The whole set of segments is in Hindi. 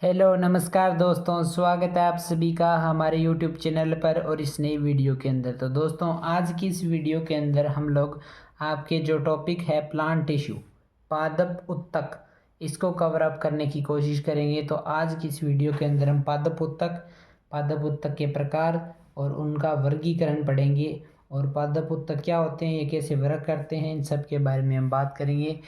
हेलो नमस्कार दोस्तों, स्वागत है आप सभी का हमारे यूट्यूब चैनल पर और इस नई वीडियो के अंदर। तो दोस्तों, आज की इस वीडियो के अंदर हम लोग आपके जो टॉपिक है प्लांट टिश्यू, पादप उत्तक, इसको कवर अप करने की कोशिश करेंगे। तो आज की इस वीडियो के अंदर हम पादप उत्तक के प्रकार और उनका वर्गीकरण पढ़ेंगे और पादप उत्तक क्या होते हैं, ये कैसे वर्क करते हैं, इन सब के बारे में हम बात करेंगे।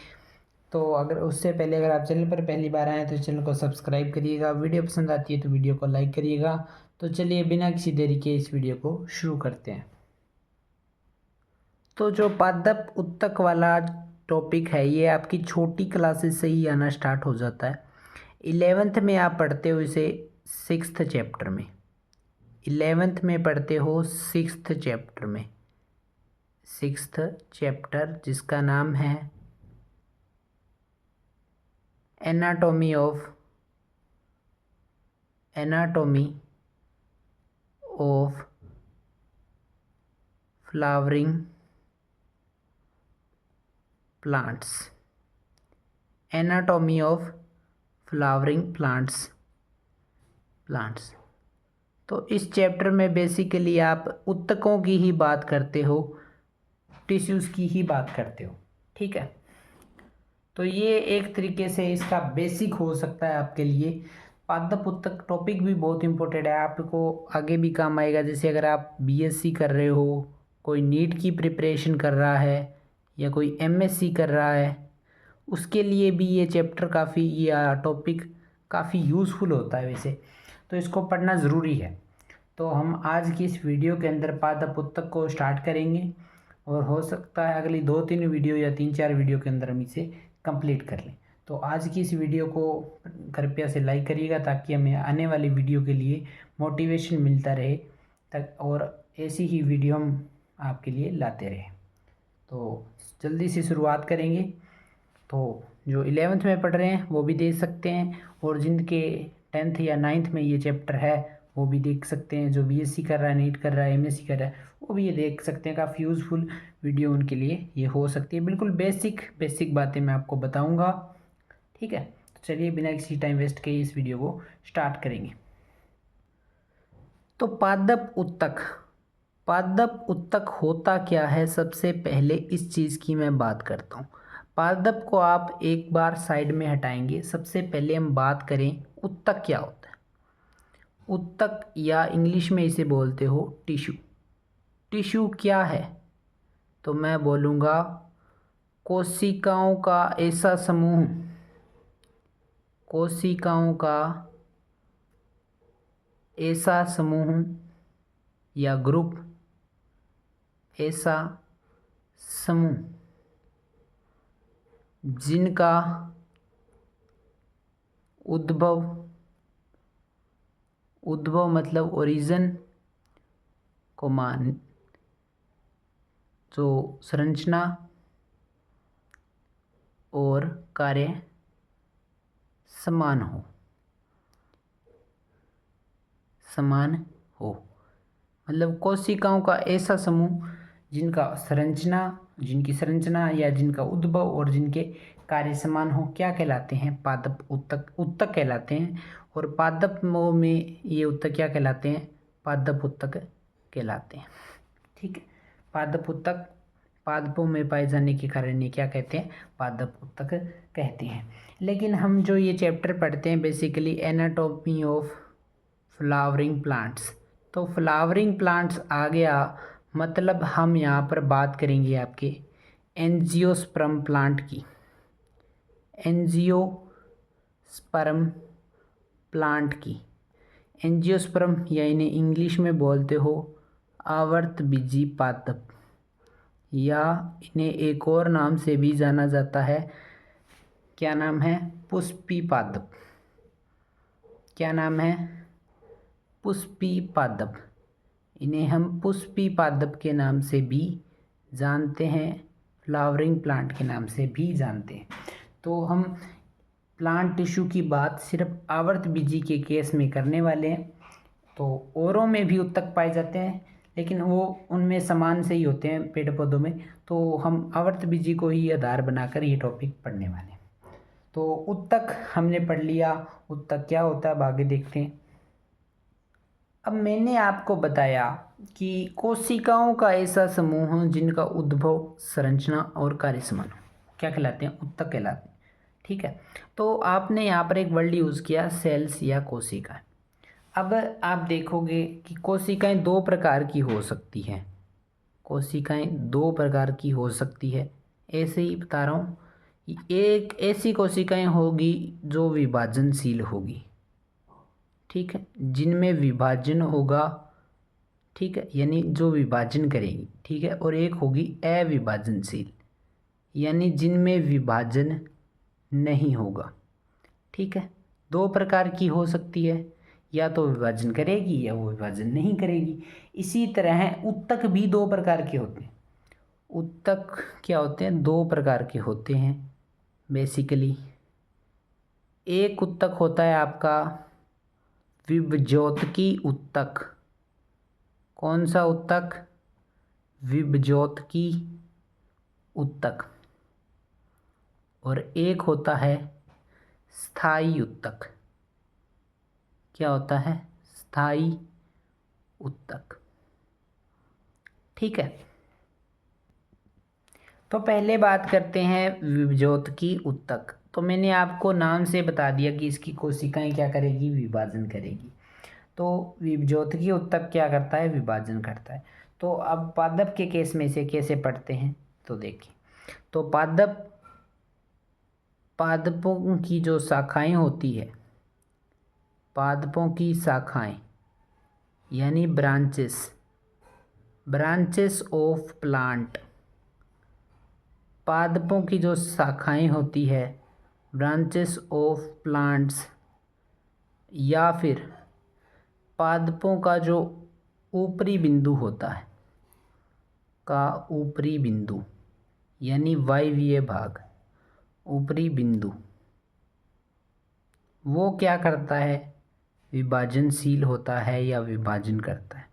तो अगर उससे पहले अगर आप चैनल पर पहली बार आए तो चैनल को सब्सक्राइब करिएगा, वीडियो पसंद आती है तो वीडियो को लाइक करिएगा। तो चलिए बिना किसी देरी के इस वीडियो को शुरू करते हैं। तो जो पादप उत्तक वाला टॉपिक है ये आपकी छोटी क्लासेस से ही आना स्टार्ट हो जाता है। 11th में आप पढ़ते हो इसे 6th चैप्टर में। 11th में पढ़ते हो 6th चैप्टर में, 6th चैप्टर जिसका नाम है anatomy of flowering plants. Anatomy of flowering plants. तो इस चैप्टर में बेसिकली आप उत्तकों की ही बात करते हो, टिश्यूज़ की ही बात करते हो, ठीक है। तो ये एक तरीके से इसका बेसिक हो सकता है आपके लिए। पादप उत्तक टॉपिक भी बहुत इम्पोर्टेंट है, आपको आगे भी काम आएगा। जैसे अगर आप बीएससी कर रहे हो, कोई नीट की प्रिपरेशन कर रहा है या कोई एमएससी कर रहा है, उसके लिए भी ये चैप्टर काफ़ी, या टॉपिक काफ़ी यूज़फुल होता है वैसे, तो इसको पढ़ना ज़रूरी है। तो हम आज की इस वीडियो के अंदर पादप उत्तक को स्टार्ट करेंगे और हो सकता है अगली 2-3 वीडियो या 3-4 वीडियो के अंदर हम इसे कंप्लीट कर लें। तो आज की इस वीडियो को कृपया से लाइक करिएगा ताकि हमें आने वाली वीडियो के लिए मोटिवेशन मिलता रहे, तक और ऐसी ही वीडियो हम आपके लिए लाते रहें। तो जल्दी से शुरुआत करेंगे। तो जो 11th में पढ़ रहे हैं वो भी देख सकते हैं, और जिनके 10th या 9th में ये चैप्टर है वो भी देख सकते हैं। जो बीएससी कर रहा है, नीट कर रहा है, एमएससी कर रहा है, वो भी ये देख सकते हैं। काफ़ी यूज़फुल वीडियो उनके लिए ये हो सकती है। बिल्कुल बेसिक बातें मैं आपको बताऊंगा, ठीक है। तो चलिए बिना किसी टाइम वेस्ट के इस वीडियो को स्टार्ट करेंगे। तो पादप उत्तक होता क्या है, सबसे पहले इस चीज़ की मैं बात करता हूँ। पादप को आप एक बार साइड में हटाएंगे। सबसे पहले हम बात करें उत्तक क्या होता है। उत्तक, या इंग्लिश में इसे बोलते हो टिश्यू। टिश्यू क्या है, तो मैं बोलूँगा कोशिकाओं का ऐसा समूह, कोशिकाओं का ऐसा समूह या ग्रुप, ऐसा समूह जिनका उद्भव मतलब ओरिजिन को मान, जो संरचना और कार्य समान हो। मतलब कोशिकाओं का ऐसा समूह जिनकी संरचना या जिनका उद्भव और जिनके कार्य समान हो, क्या कहलाते हैं, पादप उत्तक कहलाते हैं। और पादप में ये उत्तक क्या कहलाते हैं, पादप उत्तक कहलाते हैं, ठीक है। पादप उत्तक पादपों में पाए जाने के कारण ये क्या कहते हैं, पादप उत्तक कहते हैं। लेकिन हम जो ये चैप्टर पढ़ते हैं basically anatomy of flowering plants, तो फ्लावरिंग प्लांट्स आ गया, मतलब हम यहाँ पर बात करेंगे आपके एंजियोस्पर्म प्लांट की। एंजियोस्पर्म प्लांट की, एंजियोस्पर्म या इन्हें इंग्लिश में बोलते हो आवर्तबीजी पादप, या इन्हें एक और नाम से भी जाना जाता है। क्या नाम है, पुष्पी पादप। क्या नाम है, पुष्पी पादप। इन्हें हम पुष्पी पादप के नाम से भी जानते हैं, फ्लावरिंग प्लांट के नाम से भी जानते हैं। तो हम प्लांट टिश्यू की बात सिर्फ आवर्तबीजी के केस में करने वाले हैं। तो औरों में भी उत्तक पाए जाते हैं, लेकिन वो उनमें समान से ही होते हैं पेड़ पौधों में। तो हम आवर्तबीजी को ही आधार बनाकर ये टॉपिक पढ़ने वाले हैं। तो उत्तक हमने पढ़ लिया, उत्तक क्या होता है अब आगे देखते हैं। अब मैंने आपको बताया कि कोशिकाओं का ऐसा समूह जिनका उद्भव, संरचना और कार्य समान हो, क्या कहलाते हैं? उत्तक कहलाते हैं। ठीक है, तो आपने यहाँ पर एक वर्ड यूज़ किया सेल्स या कोशिका। अब आप देखोगे कि कोशिकाएं दो प्रकार की हो सकती हैं, कोशिकाएं दो प्रकार की हो सकती है, ऐसे ही बता रहा हूँ। एक ऐसी कोशिकाएं होगी जो विभाजनशील होगी, ठीक है, जिनमें विभाजन होगा, ठीक है, यानी जो विभाजन करेगी, ठीक है, और एक होगी अविभाजनशील, यानी जिनमें विभाजन नहीं होगा। ठीक है, दो प्रकार की हो सकती है, या तो विभाजन करेगी या वो विभाजन नहीं करेगी। इसी तरह उत्तक भी दो प्रकार के होते हैं। उत्तक क्या होते हैं? दो प्रकार के होते हैं बेसिकली। एक उत्तक होता है आपका विभज्योतकी उत्तक। कौन सा उत्तक? विभज्योतकी उत्तक। और एक होता है स्थायी उत्तक। क्या होता है? स्थायी उत्तक। ठीक है, तो पहले बात करते हैं विभज्योतकी उत्तक। तो मैंने आपको नाम से बता दिया कि इसकी कोशिकाएं क्या करेगी? विभाजन करेगी। तो विभज्योतकी उत्तक क्या करता है? विभाजन करता है। तो अब पादप के केस में से कैसे पढ़ते हैं तो देखिए। तो पादपों की जो शाखाएं होती है, पादपों की शाखाएं यानी ब्रांचेस ऑफ प्लांट, पादपों की जो शाखाएं होती है, ब्रांचेस ऑफ प्लांट्स, या फिर पादपों का जो ऊपरी बिंदु होता है, का ऊपरी बिंदु यानी वायवीय भाग, ऊपरी बिंदु, वो क्या करता है? विभाजनशील होता है या विभाजन करता है?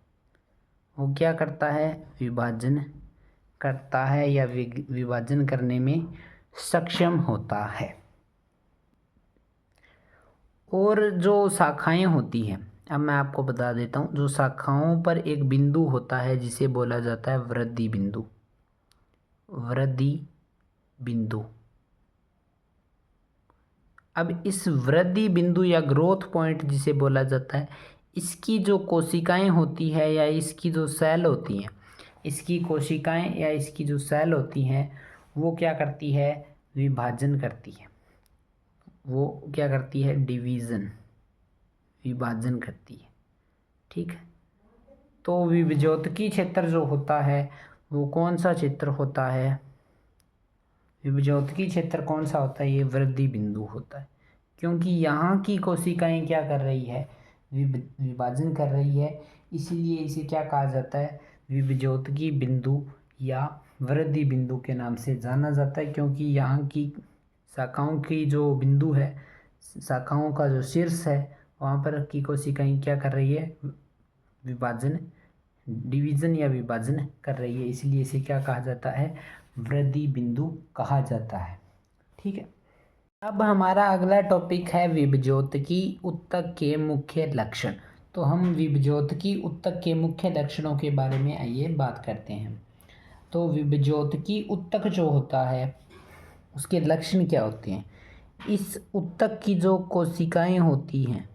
वो क्या करता है? विभाजन करता है या विभाजन करने में सक्षम होता है। और जो शाखाएं होती हैं, अब मैं आपको बता देता हूँ, जो शाखाओं पर एक बिंदु होता है जिसे बोला जाता है वृद्धि बिंदु। वृद्धि बिंदु। अब इस वृद्धि बिंदु या ग्रोथ पॉइंट जिसे बोला जाता है, इसकी जो कोशिकाएं होती है या इसकी जो सेल होती हैं, इसकी कोशिकाएं या इसकी जो सेल होती हैं, वो क्या करती है? विभाजन करती है। वो क्या करती है? डिवीज़न, विभाजन करती है। ठीक है, तो विभज्योतकी क्षेत्र जो होता है वो कौन सा क्षेत्र होता है? विभज्योतकी क्षेत्र कौन सा होता है? ये वृद्धि बिंदु होता है, क्योंकि यहाँ की कोशिकाएं क्या कर रही है? विभाजन कर रही है, इसीलिए इसे क्या कहा जाता है? विभज्योतकी बिंदु या वृद्धि बिंदु के नाम से जाना जाता है, क्योंकि यहाँ की शाखाओं की जो बिंदु है, शाखाओं का जो शीर्ष है, वहाँ पर की कोशिकाएं क्या कर रही है? विभाजन, डिवीज़न या विभाजन कर रही है, इसलिए इसे क्या कहा जाता है? वृद्धि बिंदु कहा जाता है। ठीक है, अब हमारा अगला टॉपिक है विभज्योतकी उत्तक के मुख्य लक्षण। तो हम विभज्योतकी उत्तक के मुख्य लक्षणों के बारे में आइए बात करते हैं। तो विभज्योतकी उत्तक जो होता है उसके लक्षण क्या होते हैं? इस उत्तक की जो कोशिकाएं होती हैं,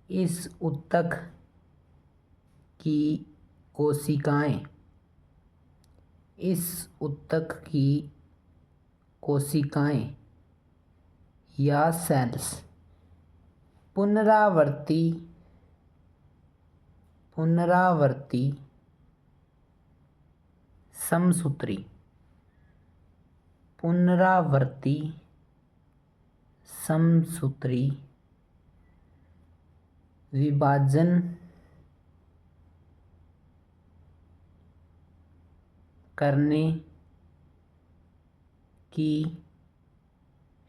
इस उत्तक की कोशिकाएं, इस उत्तक की कोशिकाएं या सेल्स पुनरावर्ती समसूत्री, पुनरावर्ती समसूत्री विभाजन करने की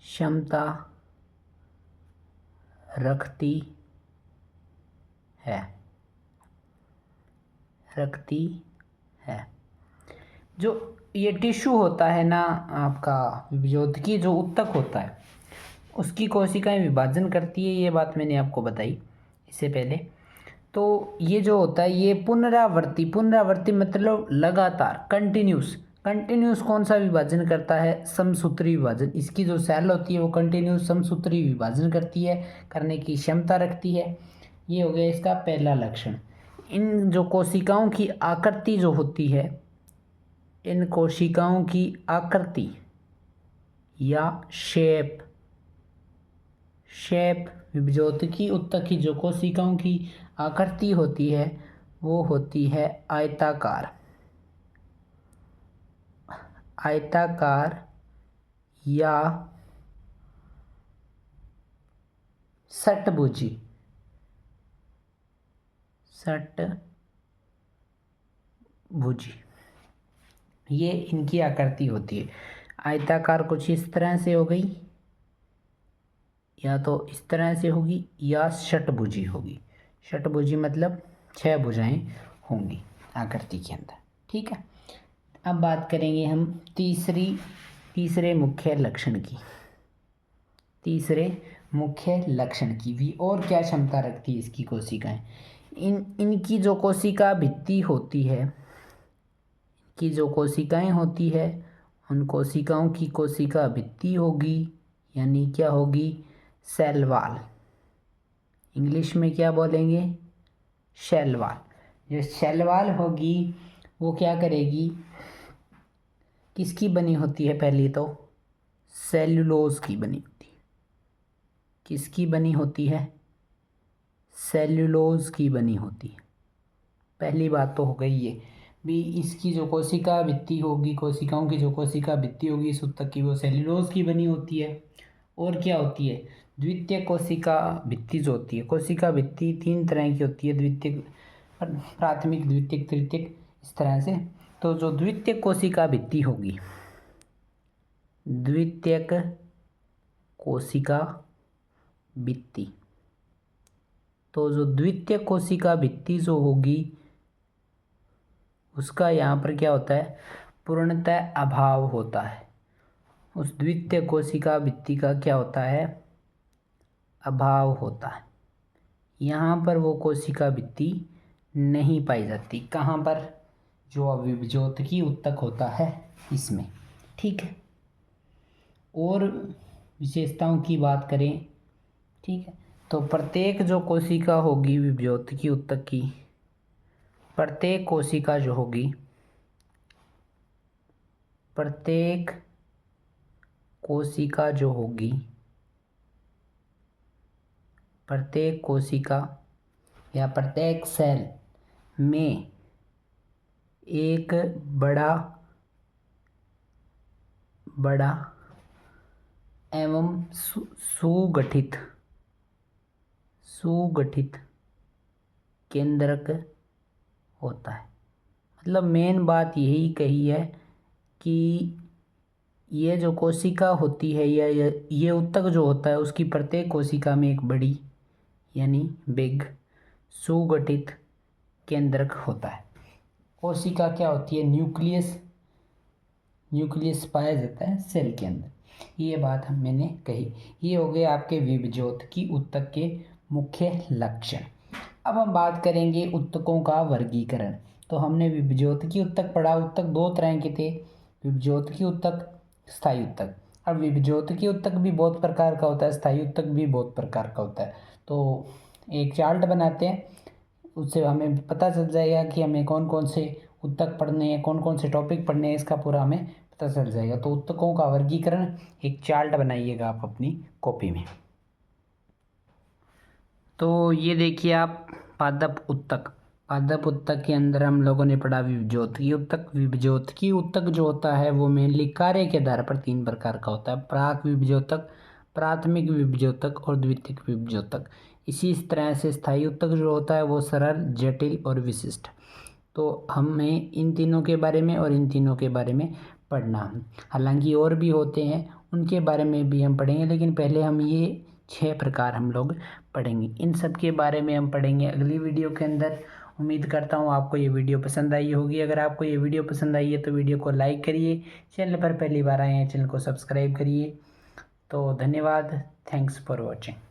क्षमता रखती है। जो ये टिश्यू होता है ना आपका विभज्योतकी, जो ऊतक होता है उसकी कोशिकाएं विभाजन करती है, ये बात मैंने आपको बताई इससे पहले। तो ये जो होता है ये पुनरावर्ती मतलब लगातार, कंटिन्यूस कौन सा विभाजन करता है? समसूत्री विभाजन। इसकी जो सेल होती है वो कंटिन्यूस समसूत्री विभाजन करती है, करने की क्षमता रखती है। ये हो गया इसका पहला लक्षण। इन जो कोशिकाओं की आकृति जो होती है, इन कोशिकाओं की आकृति या शेप विभज्योतकी ऊतक की जो कोशिकाओं की आकृति होती है वो होती है आयताकार या षटभुजी। ये इनकी आकृति होती है। आयताकार कुछ इस तरह से हो गई, या तो इस तरह से होगी, या षटभुजी होगी। षटभुजी मतलब 6 भुजाएं होंगी आकृति के अंदर। ठीक है, अब बात करेंगे हम तीसरे मुख्य लक्षण की भी। और क्या क्षमता रखती है इसकी कोशिकाएं? इनकी जो कोशिका भित्ति होती है, की जो कोशिकाएं होती है, उन कोशिकाओं की कोशिका भित्ति होगी, यानी क्या होगी? Cell wall. इंग्लिश में क्या बोलेंगे? Cell wall. जो सेल वॉल होगी वो क्या करेगी? किसकी बनी होती है? पहले तो सेल्यूलोज की बनी होती है। किसकी बनी होती है? सेल्यूलोज की बनी होती है। पहली बात तो हो गई ये भी। इसकी जो कोशिका भित्ति होगी, कोशिकाओं की जो कोशिका भित्ति होगी इस ऊतक की, वो सेल्यूलोज की बनी होती है। और क्या होती है? द्वितीय कोशिका भित्ति जो होती है, कोशिका भित्ति 3 तरह की होती है, द्वितीयक, प्राथमिक, द्वितीयक, तृतीयक, इस तरह से। तो जो द्वितीयक कोशिका भित्ति होगी, द्वितीयक कोशिका भित्ति, तो जो द्वितीयक कोशिका भित्ति जो होगी उसका यहाँ पर क्या होता है? पूर्णतः अभाव होता है। उस द्वितीय कोशिका भित्ति का क्या होता है? अभाव होता है। यहाँ पर वो कोशिका भित्ति नहीं पाई जाती। कहाँ पर? जो अविभज्योतकी ऊतक होता है इसमें। ठीक है, और विशेषताओं की बात करें, ठीक है, तो प्रत्येक जो कोशिका होगी विभज्योतकी ऊतक की, प्रत्येक कोशिका जो होगी, प्रत्येक कोशिका या प्रत्येक सेल में एक बड़ा एवं सुगठित केंद्रक होता है। मतलब मेन बात यही कही है कि ये जो कोशिका होती है या ये ऊतक जो होता है उसकी प्रत्येक कोशिका में एक बड़ी यानी बिग सुगठित केंद्रक होता है। कोशिका क्या होती है? न्यूक्लियस पाया जाता है सेल के अंदर। ये बात मैंने कही। ये हो गए आपके विभज्योतकी ऊतक के मुख्य लक्षण। अब हम बात करेंगे ऊतकों का वर्गीकरण। तो हमने विभज्योतकी ऊतक पढ़ा। ऊतक 2 तरह के थे, विभज्योतकी ऊतक, स्थायी ऊतक। अब विभज्योतकी ऊतक भी बहुत प्रकार का होता है, स्थायी ऊतक भी बहुत प्रकार का होता है। तो एक चार्ट बनाते हैं, उससे हमें पता चल जाएगा कि हमें कौन कौन से ऊतक पढ़ने हैं, कौन कौन से टॉपिक पढ़ने हैं, इसका पूरा हमें पता चल जाएगा। तो ऊतकों का वर्गीकरण एक चार्ट बनाइएगा आप अपनी कॉपी में। तो ये देखिए आप, पादप ऊतक के अंदर हम लोगों ने पढ़ा विभज्योतकी ऊतक। विभज्योतकी ऊतक जो होता है वो मेनली कार्य के आधार पर 3 प्रकार का होता है: प्राक विभज्योतक, प्राथमिक विभज्योतक और द्वितीयक विभज्योतक। इसी तरह से स्थायी ऊतक जो होता है वो सरल, जटिल और विशिष्ट। तो हमें इन तीनों के बारे में और इन तीनों के बारे में पढ़ना। हालांकि और भी होते हैं, उनके बारे में भी हम पढ़ेंगे, लेकिन पहले हम ये 6 प्रकार हम लोग पढ़ेंगे। इन सब के बारे में हम पढ़ेंगे अगली वीडियो के अंदर। उम्मीद करता हूँ आपको ये वीडियो पसंद आई होगी। अगर आपको ये वीडियो पसंद आई है तो वीडियो को लाइक करिए, चैनल पर पहली बार आए हैं चैनल को सब्सक्राइब करिए। तो धन्यवाद, थैंक्स फॉर वॉचिंग।